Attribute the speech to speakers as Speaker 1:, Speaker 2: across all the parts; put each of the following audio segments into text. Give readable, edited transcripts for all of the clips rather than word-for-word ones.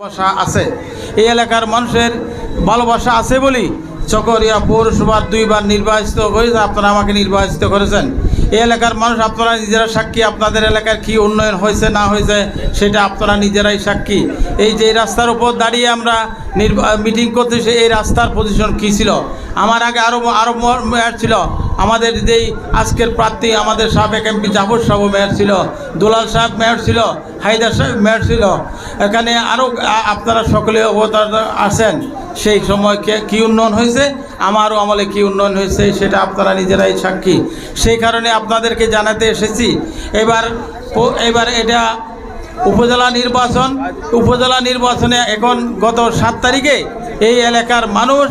Speaker 1: ভালোবাসা আছে, এই এলাকার মানুষের ভালোবাসা আছে বলেই চকরিয়া পৌরসভার 2 বার নির্বাচিত হয়েছে। আপনারা আমাকে নির্বাচিত করেছেন। এই এলাকার মানুষ আপনারা নিজেরা সাক্ষী। আপনাদের এলাকার কি উন্নয়ন হয়েছে না হয়েছে সেটা আপনারা নিজেরাই সাক্ষী। এই যে রাস্তার উপর দাঁড়িয়ে আমরা মিটিং করতেছি, এই রাস্তার পজিশন কী ছিল? আমার আগে আরও মেয়র ছিল। আমাদের যেই আজকের প্রার্থী আমাদের সাবেক এমপি জাফর সাহেব মেয়র ছিল, দুলাল সাহেব মেয়র ছিল, হায়দার সাহেব মেয়র ছিল। এখানে আরও আপনারা সকলে অবতার আছেন। সেই সময় কী উন্নয়ন হয়েছে, আমারও আমলে কী উন্নয়ন হয়েছে সেটা আপনারা নিজেরাই সাক্ষী। সেই কারণে আপনাদেরকে জানাতে এসেছি। এবার এটা উপজেলা নির্বাচনে এখন গত 7 তারিখে এই এলাকার মানুষ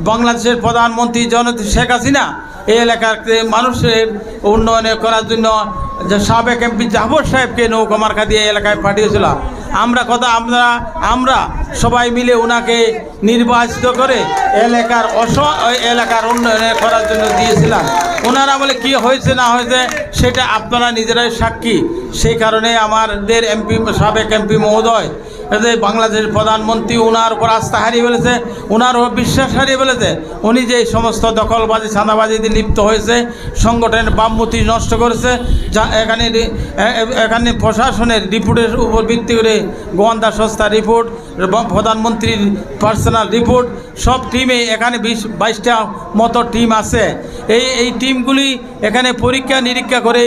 Speaker 1: বাংলাদেশের প্রধানমন্ত্রী জননেত্রী শেখ হাসিনা এই এলাকার মানুষের উন্নয়ন করার জন্য যে সাবেক এমপি জাফর সাহেবকে নৌকা মার্কা দিয়ে এলাকায় পাঠিয়েছিল। আমরা সবাই মিলে ওনাকে নির্বাচিত করে এলাকার উন্নয়ন করার জন্য দিয়েছিলাম। ওনারা বলে কি হয়েছে না হয়েছে সেটা আপনারা নিজেরাই সাক্ষী। সেই কারণে আমাদের সাবেক এমপি মহোদয় বাংলাদেশের প্রধানমন্ত্রী ওনার উপর আস্থা হারিয়ে ফেলেছে, ওনার উপর বিশ্বাস হারিয়ে ফেলেছে। উনি যে সমস্ত দখলবাজি চাঁদাবাজিতে লিপ্ত হয়েছে, সংগঠনের বামমূর্তি নষ্ট করেছে, যা এখানে প্রশাসনের রিপোর্টের উপর ভিত্তি করে গোয়েন্দা সংস্থার রিপোর্ট, প্রধানমন্ত্রীর পার্সোনাল রিপোর্ট, সব টিমে এখানে 22টা মতো টিম আছে। এই টিমগুলি এখানে পরীক্ষা নিরীক্ষা করে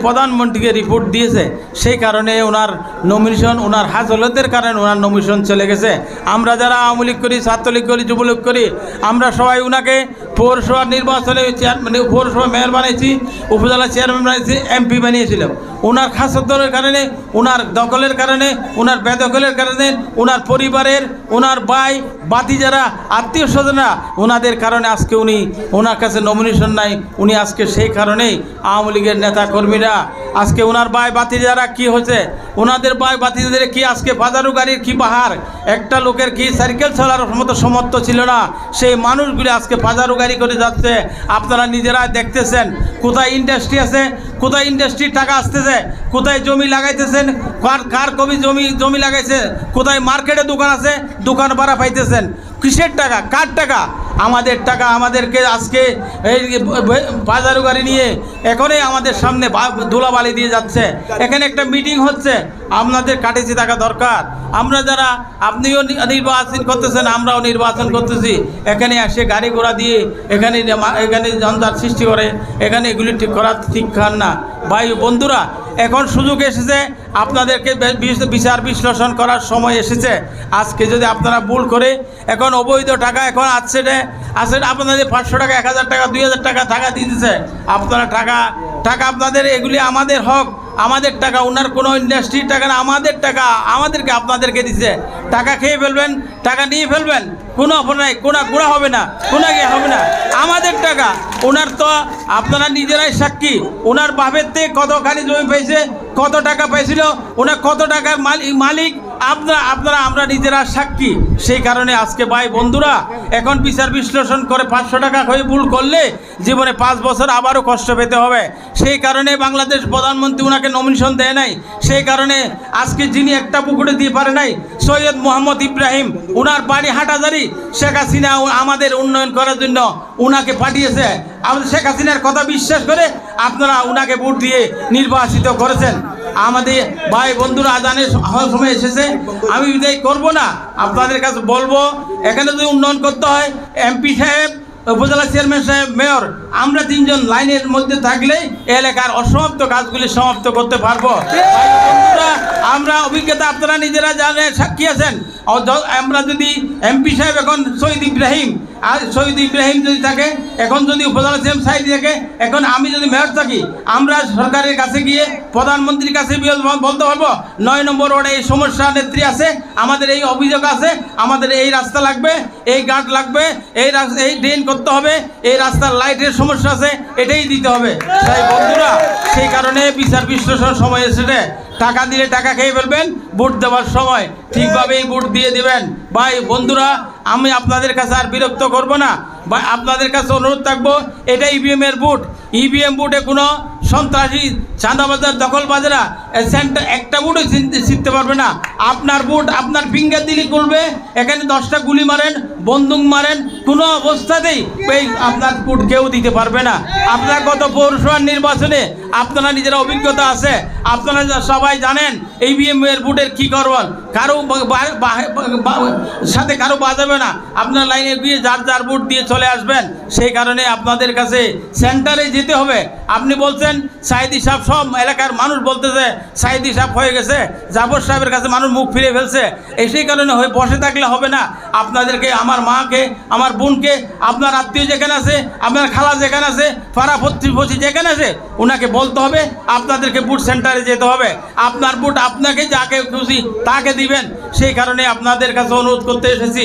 Speaker 1: প্রধানমন্ত্রীকে রিপোর্ট দিয়েছে। সেই কারণে ওনার নমিনেশন, ওনার হাজলতের কারণে ওনার নমিনেশন চলে গেছে। আমরা যারা আওয়ামী লীগ করি, ছাত্রলীগ করি, যুবলীগ করি, আমরা সবাই ওনাকে পৌরসভার নির্বাচনে পৌরসভা মেয়র বানিয়েছি, উপজেলা চেয়ারম্যান বানিয়েছি, এমপি বানিয়েছিলাম। ওনার খাসদরের কারণে, ওনার দখলের কারণে, ওনার বেদখলের কারণে, ওনার পরিবারের, ওনার ভাই বাতি যারা আত্মীয় স্বজনরা ওনাদের কারণে আজকে ওনার কাছে নমিনেশন নাই। উনি আজকে সেই কারণেই আওয়ামী লীগের নেতা কর্মীরা আজকে ওনার ভাই বাতি যারা কি হয়েছে, ওনাদের ভাই বাতিদের কি আজকে বাজারু গাড়ির কি পাহাড়, একটা লোকের কি সাইকেল চলার মতো সমর্থ ছিল না, সেই মানুষগুলি আজকে বাজারু গাড়ি করে যাচ্ছে। আপনারা নিজেরা দেখতেছেন কোথায় ইন্ডাস্ট্রি আছে, কোথায় ইন্ডাস্ট্রির টাকা আসতেছে, কোথায় জমি লাগাইতেছেন, কার কবি জমি লাগাইছে, কোথায় মার্কেটে দোকান আছে, দোকান ভাড়া পাইতেছেন। কিসের টাকা, কার টাকা? আমাদের টাকা। আমাদেরকে আজকে এই বাজারু গাড়ি নিয়ে এখনই আমাদের সামনে ধুলাবালি দিয়ে যাচ্ছে। এখানে একটা মিটিং হচ্ছে, আপনাদের কাটিছি টাকা দরকার। আমরা যারা, আপনিও নির্বাচন করতেছেন, আমরাও নির্বাচন করতেছি, এখানে এসে গাড়ি ঘোড়া দিয়ে এখানে জঞ্জাট সৃষ্টি করে, এখানে এগুলি ঠিক করা ঠিক খান না। ভাই বন্ধুরা, এখন সুযোগ এসেছে, আপনাদেরকে বিচার বিশ্লেষণ করার সময় এসেছে। আজকে যদি আপনারা ভুল করে এখন অবৈধ টাকা এখন আসছে আপনাদের 500 টাকা, 1000 টাকা, 2000 টাকা দিতেছে, আপনারা টাকা আপনাদের, এগুলি আমাদের হক, আমাদের টাকা, ওনার কোনো ইন্ডাস্ট্রির টাকা না, আমাদের টাকা আমাদেরকে আপনাদেরকে দিচ্ছে। টাকা খেয়ে ফেলবেন, টাকা নিয়ে ফেলবেন, কোনো অপরাধ গুণা হবে না, হবে না, আমাদের টাকা। ওনার তো আপনারা নিজেরাই সাক্ষী। ওনার বাপের থেকে কতখানি জমি পেয়েছে, কত টাকা পেয়েছিল, ওনার কত টাকার মালিক আমরা নিজেরা সাক্ষী। সেই কারণে আজকে ভাই বন্ধুরা, এখন বিচার বিশ্লেষণ করে 500 টাকা হয়ে ভুল করলে জীবনে 5 বছর আবারও কষ্ট পেতে হবে। সেই কারণে বাংলাদেশ প্রধানমন্ত্রী ওনাকে নমিনেশন দেয় নাই। সেই কারণে আজকে যিনি একটা পুকুরে দিয়ে পারে নাই, সৈয়দ মোহাম্মদ ইব্রাহিম, ওনার বাড়ি হাটাজারি, শেখ হাসিনা আমাদের উন্নয়ন করার জন্য ওনাকে পাঠিয়েছে। আমাদের শেখ হাসিনার কথা বিশ্বাস করে আপনারা ওনাকে ভোট দিয়ে নির্বাচিত করেছেন। আমাদের ভাই বন্ধুরা, আজানের সময় এসেছে, আমি বিদায় করব না, আপনাদের কাছে বলবো, এখানে যদি উন্নয়ন করতে হয়, এমপি সাহেব, উপজেলা চেয়ারম্যান সাহেব, মেয়র, আমরা 3 জন লাইনের মধ্যে থাকলেই এলাকার অসমাপ্ত কাজগুলি সমাপ্ত করতে পারবো। আমরা অভিজ্ঞতা আপনারা নিজেরা জানেন, সাক্ষী আছেন। আমরা যদি এমপি সাহেব এখন শহীদ ইব্রাহিম, আর শহীদ ইব্রাহিম যদি থাকে, এখন যদি উপজেলা চেয়ারম্যান সাহেব থাকে, এখন আমি যদি মেয়র থাকি, আমরা সরকারের কাছে গিয়ে প্রধানমন্ত্রীর কাছে বলতে পারবো 9 নম্বর ওয়ার্ডে এই সমস্যা নেত্রী আছে, আমাদের এই অভিযোগ আছে, আমাদের এই রাস্তা লাগবে, এই গার্ড লাগবে, এই ড্রেন করতে হবে, এই রাস্তার লাইটের সমস্যা আছে, এটাই দিতে হবে। তাই বন্ধুরা, সেই কারণে বিচার বিশ্লেষণ সময় এসেছে। টাকা দিলে টাকা খেয়ে ফেলবেন, ভোট দেওয়ার সময় ঠিকভাবেই ভোট দিয়ে দেবেন। ভাই বন্ধুরা, আমি আপনাদের কাছে আর বিরক্ত করব না, ভাই আপনাদের কাছে অনুরোধ থাকবো, এটা ইভিএমের ভোট। ইভিএম ভোটে কোনো সন্ত্রাসী, চাঁদাবাজার, দখলবাজরা সেন্টার একটা বুটও জিততে পারবে না। আপনার বুট আপনার ফিঙ্গার দিলে করবে, এখানে 10টা গুলি মারেন, বন্দুক মারেন, কোনো অবস্থাতেই এই আপনার বুট কেউ দিতে পারবে না। আপনার গত পৌরসভার নির্বাচনে আপনারা নিজেরা অভিজ্ঞতা আছে, আপনারা সবাই জানেন ইভিএম এর বুটের কী করবেন। কারো সাথে কারো বাজাবে না, আপনার লাইনে গিয়ে যার যার বুট দিয়ে চলে আসবেন। সেই কারণে আপনাদের কাছে সেন্টারে যেতে হবে। আপনি বলছেন সাইদি সাহেব, সব এলাকার মানুষ বলতেছে সাইদি সাহেব হয়ে গেছে, জাফর সাহেবের কাছে মানুষ মুখ ফিরে ফেলছে। সেই কারণে হয়ে বসে থাকলে হবে না। আপনাদেরকে, আমার মাকে, আমার বোনকে, আপনার আত্মীয় যেখানে আছে, আপনার খালা যেখানে আছে, পাড়া প্রতিবেশী যেখানে আছে, ওনাকে বলতে হবে আপনাদেরকে বুট সেন্টারে যেতে হবে। আপনার বুট আপনাকে যাকে খুশি তাকে দিবেন। সেই কারণে আপনাদের কাছে অনুরোধ করতে এসেছি।